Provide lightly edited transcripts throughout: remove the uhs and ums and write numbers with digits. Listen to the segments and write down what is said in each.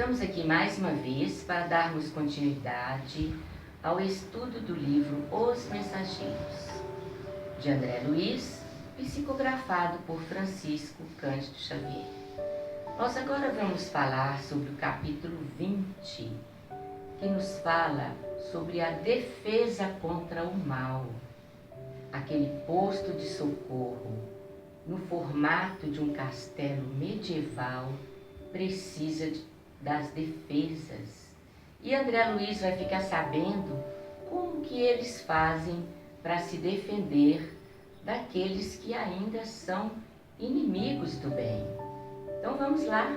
Estamos aqui mais uma vez para darmos continuidade ao estudo do livro Os Mensageiros, de André Luiz, psicografado por Francisco Cândido Xavier. Nós agora vamos falar sobre o capítulo 20, que nos fala sobre a defesa contra o mal, aquele posto de socorro no formato de um castelo medieval precisa das defesas. E André Luiz vai ficar sabendo como que eles fazem para se defender daqueles que ainda são inimigos do bem. Então vamos lá.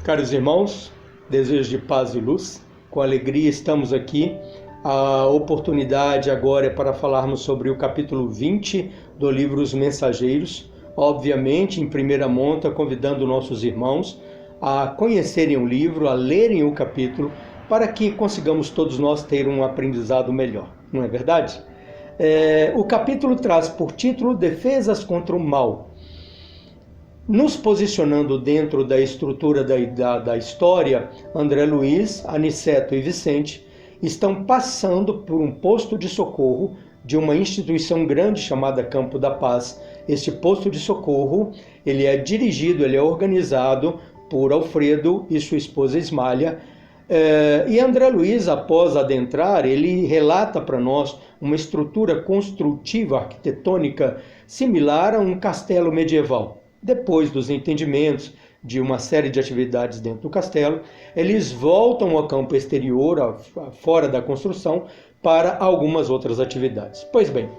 Caros irmãos, desejo de paz e luz. Com alegria estamos aqui. A oportunidade agora é para falarmos sobre o capítulo 20 do livro Os Mensageiros. Obviamente, em primeira monta, convidando nossos irmãos a conhecerem o livro, a lerem o capítulo, para que consigamos todos nós ter um aprendizado melhor, não é verdade? O capítulo traz por título Defesas contra o Mal. Nos posicionando dentro da estrutura da história, André Luiz, Aniceto e Vicente estão passando por um posto de socorro de uma instituição grande chamada Campo da Paz. Este posto de socorro, ele é dirigido, ele é organizado por Alfredo e sua esposa Ismália. E André Luiz, após adentrar, ele relata para nós uma estrutura construtiva, arquitetônica, similar a um castelo medieval. Depois dos entendimentos de uma série de atividades dentro do castelo, eles voltam ao campo exterior, fora da construção, para algumas outras atividades. Pois bem,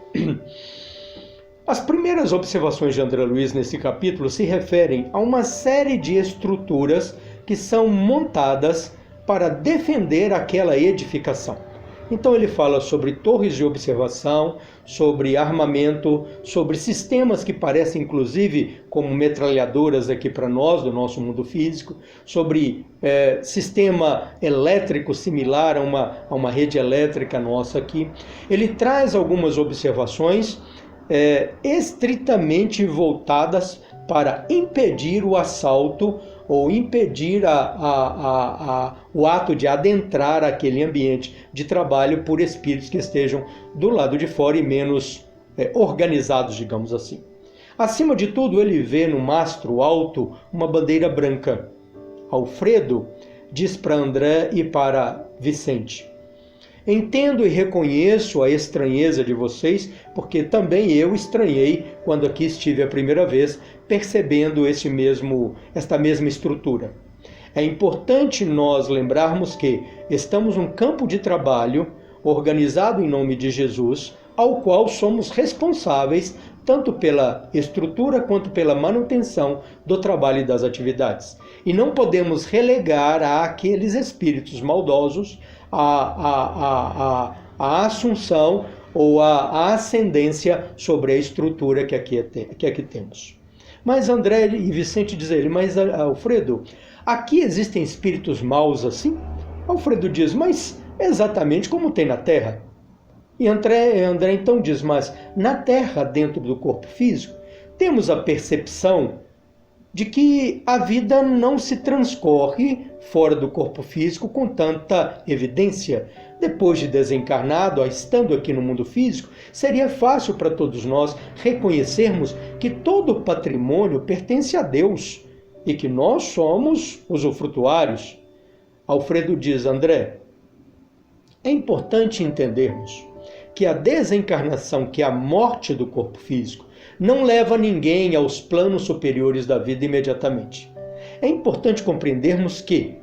as primeiras observações de André Luiz nesse capítulo se referem a uma série de estruturas que são montadas para defender aquela edificação. Então ele fala sobre torres de observação, sobre armamento, sobre sistemas que parecem inclusive como metralhadoras aqui para nós, do nosso mundo físico, sobre sistema elétrico similar a uma rede elétrica nossa aqui. Ele traz algumas observações estritamente voltadas para impedir o assalto ou impedir o ato de adentrar aquele ambiente de trabalho por espíritos que estejam do lado de fora e menos organizados, digamos assim. Acima de tudo, ele vê no mastro alto uma bandeira branca. Alfredo diz para André e para Vicente: entendo e reconheço a estranheza de vocês, porque também eu estranhei quando aqui estive a primeira vez, percebendo esta mesma estrutura. É importante nós lembrarmos que estamos num campo de trabalho organizado em nome de Jesus, ao qual somos responsáveis tanto pela estrutura quanto pela manutenção do trabalho e das atividades. E não podemos relegar àqueles espíritos maldosos a assunção ou a ascendência sobre a estrutura que aqui temos. Mas André e Vicente dizem, mas Alfredo, aqui existem espíritos maus assim? Alfredo diz, mas exatamente como tem na Terra. E André então diz, mas na Terra, dentro do corpo físico, temos a percepção de que a vida não se transcorre fora do corpo físico com tanta evidência. Depois de desencarnado, estando aqui no mundo físico, seria fácil para todos nós reconhecermos que todo o patrimônio pertence a Deus e que nós somos usufrutuários. Alfredo diz, André, é importante entendermos que a desencarnação, que é a morte do corpo físico, não leva ninguém aos planos superiores da vida imediatamente. É importante compreendermos que,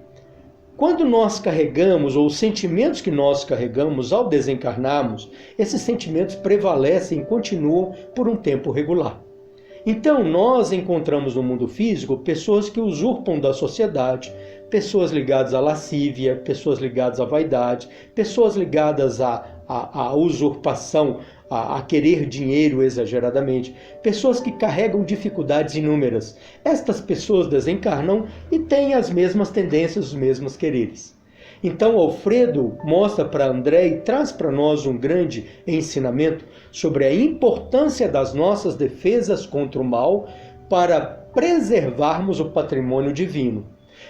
quando nós carregamos, ou os sentimentos que nós carregamos ao desencarnarmos, esses sentimentos prevalecem e continuam por um tempo regular. Então, nós encontramos no mundo físico pessoas que usurpam da sociedade, pessoas ligadas à lascívia, pessoas ligadas à vaidade, pessoas ligadas à usurpação, a querer dinheiro exageradamente, pessoas que carregam dificuldades inúmeras. Estas pessoas desencarnam e têm as mesmas tendências, os mesmos quereres. Então Alfredo mostra para André e traz para nós um grande ensinamento sobre a importância das nossas defesas contra o mal, para preservarmos o patrimônio divino.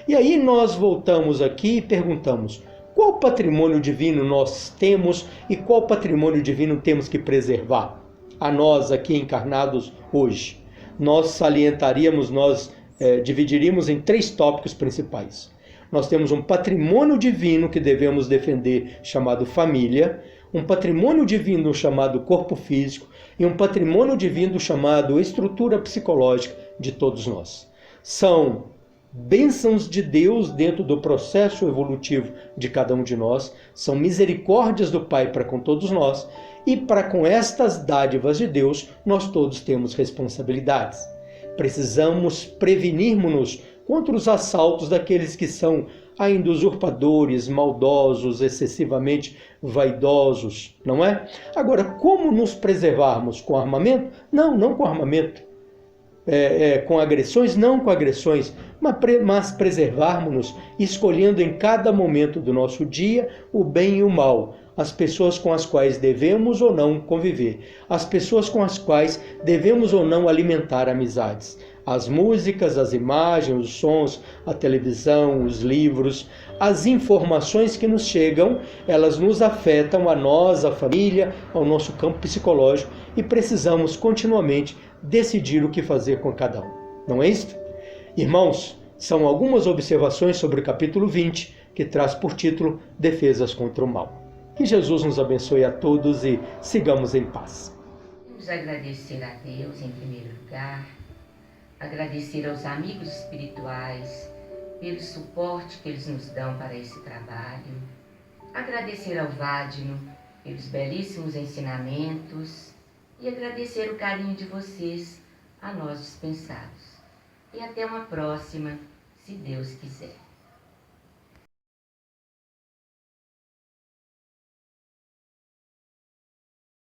E aí nós voltamos aqui e perguntamos: qual patrimônio divino nós temos e qual patrimônio divino temos que preservar? A nós aqui encarnados hoje. Nós dividiríamos em 3 tópicos principais. Nós temos um patrimônio divino que devemos defender, chamado família, um patrimônio divino chamado corpo físico e um patrimônio divino chamado estrutura psicológica de todos nós. São bênçãos de Deus dentro do processo evolutivo de cada um de nós, são misericórdias do Pai para com todos nós, e para com estas dádivas de Deus, nós todos temos responsabilidades. Precisamos prevenirmos-nos contra os assaltos daqueles que são ainda usurpadores, maldosos, excessivamente vaidosos, não é? Agora, como nos preservarmos? Com armamento? Não com armamento. Com agressões? Não com agressões, mas preservarmos-nos escolhendo em cada momento do nosso dia o bem e o mal, as pessoas com as quais devemos ou não conviver, as pessoas com as quais devemos ou não alimentar amizades. As músicas, as imagens, os sons, a televisão, os livros, as informações que nos chegam, elas nos afetam a nós, a família, ao nosso campo psicológico e precisamos continuamente decidir o que fazer com cada um. Não é isso? Irmãos, são algumas observações sobre o capítulo 20, que traz por título Defesas contra o Mal. Que Jesus nos abençoe a todos e sigamos em paz. Vamos agradecer a Deus em primeiro lugar, agradecer aos amigos espirituais pelo suporte que eles nos dão para esse trabalho, agradecer ao Vadino pelos belíssimos ensinamentos e agradecer o carinho de vocês a nós dispensados. E até uma próxima, se Deus quiser.